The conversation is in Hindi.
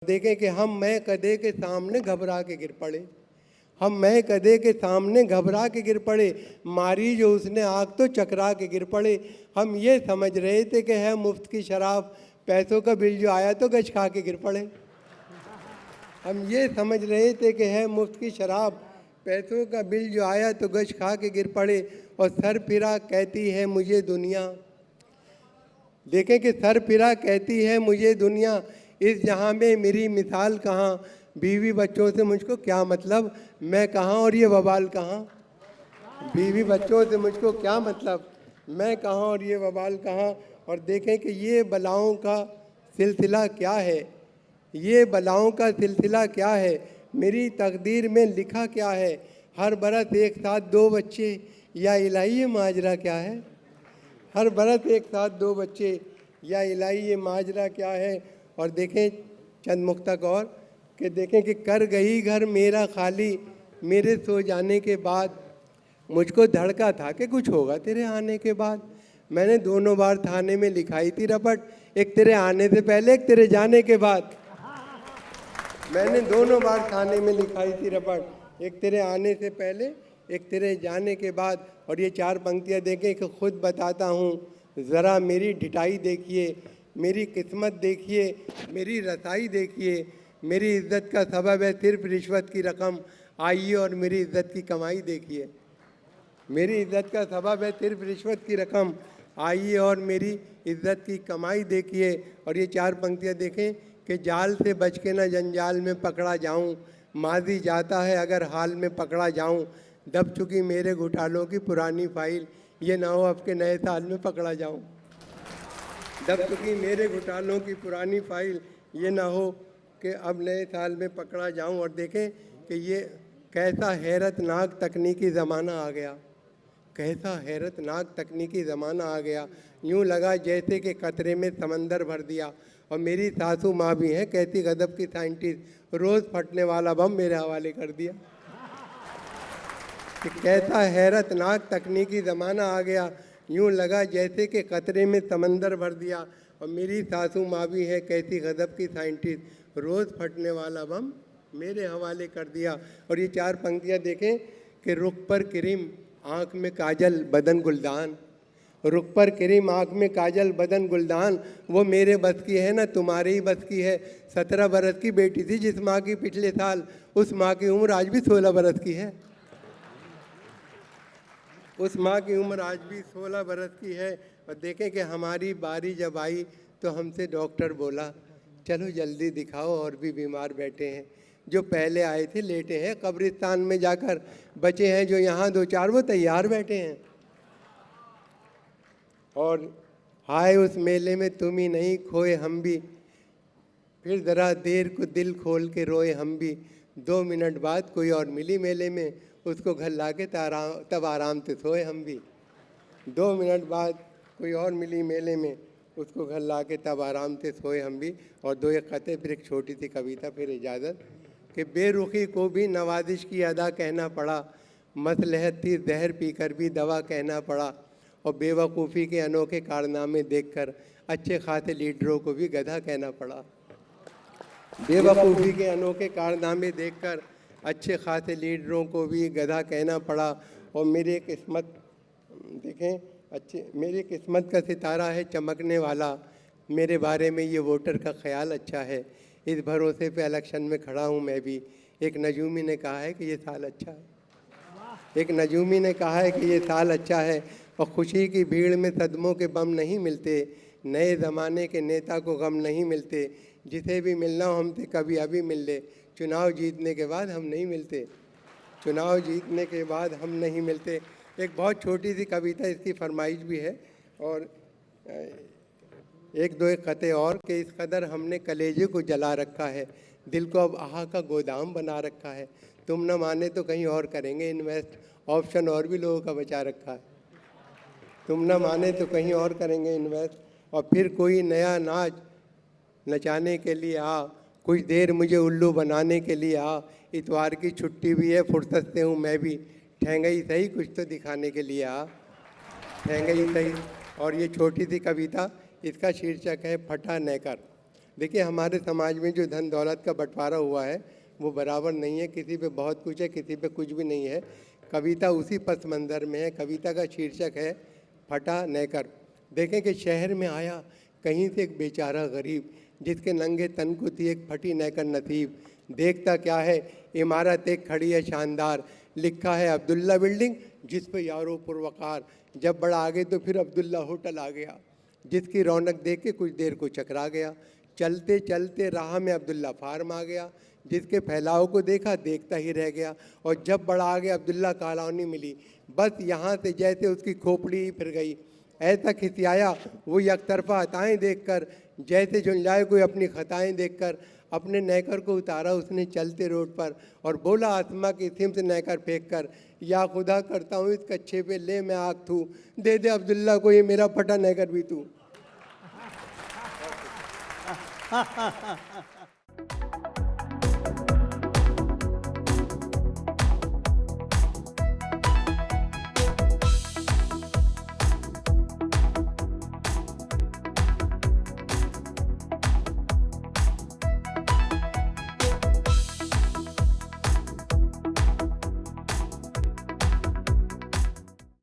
देखें कि हम मैं कदे के सामने घबरा के गिर पड़े। हम मैं कदे के सामने घबरा के गिर पड़े, मारी जो उसने आग तो चकरा के गिर पड़े। हम ये समझ रहे थे कि है मुफ्त की शराब, पैसों का बिल जो आया तो गच खा के गिर पड़े। हम ये समझ रहे थे कि है मुफ्त की शराब, पैसों का बिल जो आया तो गच खा के गिर पड़े। और सर फिरा कहती है मुझे दुनिया, देखें कि सर फिरा कहती है मुझे दुनिया, इस जहाँ में मेरी मिसाल कहाँ, बीवी बच्चों से मुझको क्या मतलब, मैं कहाँ और ये वबाल कहाँ। बीवी बच्चों से मुझको क्या मतलब, मैं कहाँ और ये वबाल कहाँ। और देखें कि ये बलाओं का सिलसिला क्या है, ये बलाओं का सिलसिला क्या है, मेरी तकदीर में लिखा क्या है। हर बरस एक साथ दो बच्चे, या इलाही ये माजरा क्या है। हर बरस एक साथ दो बच्चे, या इलाही ये माजरा क्या है। और देखें चंद मुक्तक और कि देखें कि कर गई घर मेरा खाली, मेरे सो जाने के बाद, मुझको धड़का था कि कुछ होगा तेरे आने के बाद। मैंने दोनों बार थाने में लिखाई थी रपट, एक तेरे आने से पहले, एक तेरे जाने के बाद। मैंने दोनों बार थाने में लिखाई थी रपट, एक तेरे आने से पहले, एक तेरे जाने के बाद। और ये चार पंक्तियाँ देखें कि खुद बताता हूँ, ज़रा मेरी ढिठाई देखिए, मेरी किस्मत देखिए, मेरी रसाई देखिए। मेरी इज़्ज़त का सबब है सिर्फ रिश्वत की रकम, आइए और मेरी इज़्ज़त की कमाई देखिए। मेरी इज़्ज़त का सबब है सिर्फ रिश्वत की रकम, आइए और मेरी इज़्ज़त की कमाई देखिए। और ये चार पंक्तियाँ देखें कि जाल से बच के न जंजाल में पकड़ा जाऊं, माजी जाता है अगर हाल में पकड़ा जाऊं। दब चुकी मेरे घोटालों की पुरानी फाइल, ये ना हो अब के नए साल में पकड़ा जाऊं। दब चुकी मेरे घोटालों की पुरानी फाइल, ये ना हो कि अब नए साल में पकड़ा जाऊं। और देखें कि ये कैसा हैरतनाक तकनीकी ज़माना आ गया, कैसा हैरतनाक तकनीकी ज़माना आ गया। यूँ लगा जैसे कि कतरे में समंदर भर दिया। और मेरी सासू माँ भी हैं कहती गदब की साइंटिस्ट, रोज़ फटने वाला बम मेरे हवाले कर दिया। कि कैसा हैरतनाक तकनीकी ज़माना आ गया, यूँ लगा जैसे कि कतरे में समंदर भर दिया। और मेरी सासू माँ भी है कैसी गदब की साइंटिस्ट, रोज़ फटने वाला बम मेरे हवाले कर दिया। और ये चार पंक्तियाँ देखें कि रुख पर क्रीम आँख में काजल बदन गुलदान, रुख पर क्रीम आँख में काजल बदन गुलदान, वो मेरे बस की है ना तुम्हारे ही बस की है। 17 बरस की बेटी थी जिस माँ की पिछले साल, उस माँ की उम्र आज भी 16 बरस की है। उस माँ की उम्र आज भी 16 बरस की है। और देखें कि हमारी बारी जब आई तो हमसे डॉक्टर बोला, चलो जल्दी दिखाओ और भी बीमार बैठे हैं। जो पहले आए थे लेटे हैं कब्रिस्तान में जाकर, बचे हैं जो यहाँ दो चार वो तैयार बैठे हैं। और हाय उस मेले में तुम ही नहीं खोए हम भी, फिर ज़रा देर को दिल खोल के रोए हम भी। 2 मिनट बाद कोई और मिली मेले में, उसको घर ला के तब आराम से सोए हम भी। 2 मिनट बाद कोई और मिली मेले में, उसको घर ला के तब आराम से सोए हम भी। और 2 एक खते, फिर एक छोटी सी कविता, फिर इजाज़त। कि बेरुखी को भी नवाजिश की अदा कहना पड़ा, मसलहत थी जहर पीकर भी दवा कहना पड़ा। और बेवकूफ़ी के अनोखे कारनामे देखकर अच्छे खासे लीडरों को भी गधा कहना पड़ा। बेवकूफ़ी के अनोखे कारनामे देखकर अच्छे खासे लीडरों को भी गधा कहना पड़ा। और मेरी किस्मत देखें मेरी किस्मत का सितारा है चमकने वाला, मेरे बारे में ये वोटर का ख्याल अच्छा है। इस भरोसे पे इलेक्शन में खड़ा हूँ मैं भी, एक नजूमी ने कहा है कि ये साल अच्छा है। एक नजूमी ने कहा है कि ये साल अच्छा है। और खुशी की भीड़ में सदमों के बम नहीं मिलते, नए ज़माने के नेता को गम नहीं मिलते। जिसे भी मिलना हो हमसे कभी अभी मिल ले, चुनाव जीतने के बाद हम नहीं मिलते, चुनाव जीतने के बाद हम नहीं मिलते। एक बहुत छोटी सी कविता, इसकी फरमाइश भी है। और एक दो एक खते और कि इस कदर हमने कलेजे को जला रखा है, दिल को अब आह का गोदाम बना रखा है। तुम न माने तो कहीं और करेंगे इन्वेस्ट, ऑप्शन और भी लोगों का बचा रखा है। तुम न माने तो कहीं और करेंगे इन्वेस्ट। और फिर कोई नया नाच नचाने के लिए आ, कुछ देर मुझे उल्लू बनाने के लिए आ। इतवार की छुट्टी भी है फुर्सत से हूँ मैं भी, ठहंगई सही कुछ तो दिखाने के लिए आ, ठहंगई सही। और ये छोटी सी कविता, इसका शीर्षक है फटा नेकर। देखिए, हमारे समाज में जो धन दौलत का बंटवारा हुआ है वो बराबर नहीं है, किसी पे बहुत कुछ है, किसी पे कुछ भी नहीं है। कविता उसी पस मंज़र में है। कविता का शीर्षक है फटा नेकर। देखें कि शहर में आया कहीं से एक बेचारा गरीब, जिसके नंगे तन को थी एक फटी नेकर नसीब। देखता क्या है, इमारत एक खड़ी है शानदार, लिखा है अब्दुल्ला बिल्डिंग, जिस पे यारो पुरवकार। जब बड़ा आगे तो फिर अब्दुल्ला होटल आ गया, जिसकी रौनक देख के कुछ देर को चकरा गया। चलते चलते राह में अब्दुल्ला फार्म आ गया, जिसके फैलाव को देखा देखता ही रह गया। और जब बड़ा आगे अब्दुल्ला कॉलोनी मिली, बस यहाँ से जैसे उसकी खोपड़ी ही फिर गई। ऐसा खिसियाया वो यकतरफा हताएँ देखकर, जैसे झुंझलाए कोई अपनी खताएँ देखकर। अपने नैकर को उतारा उसने चलते रोड पर और बोला आत्मा की सिम से नैकर फेंक कर, या खुदा करता हूँ इस कच्छे पे ले मैं आग थू, दे दे अब्दुल्ला को ये मेरा फटा नैकर भी तू।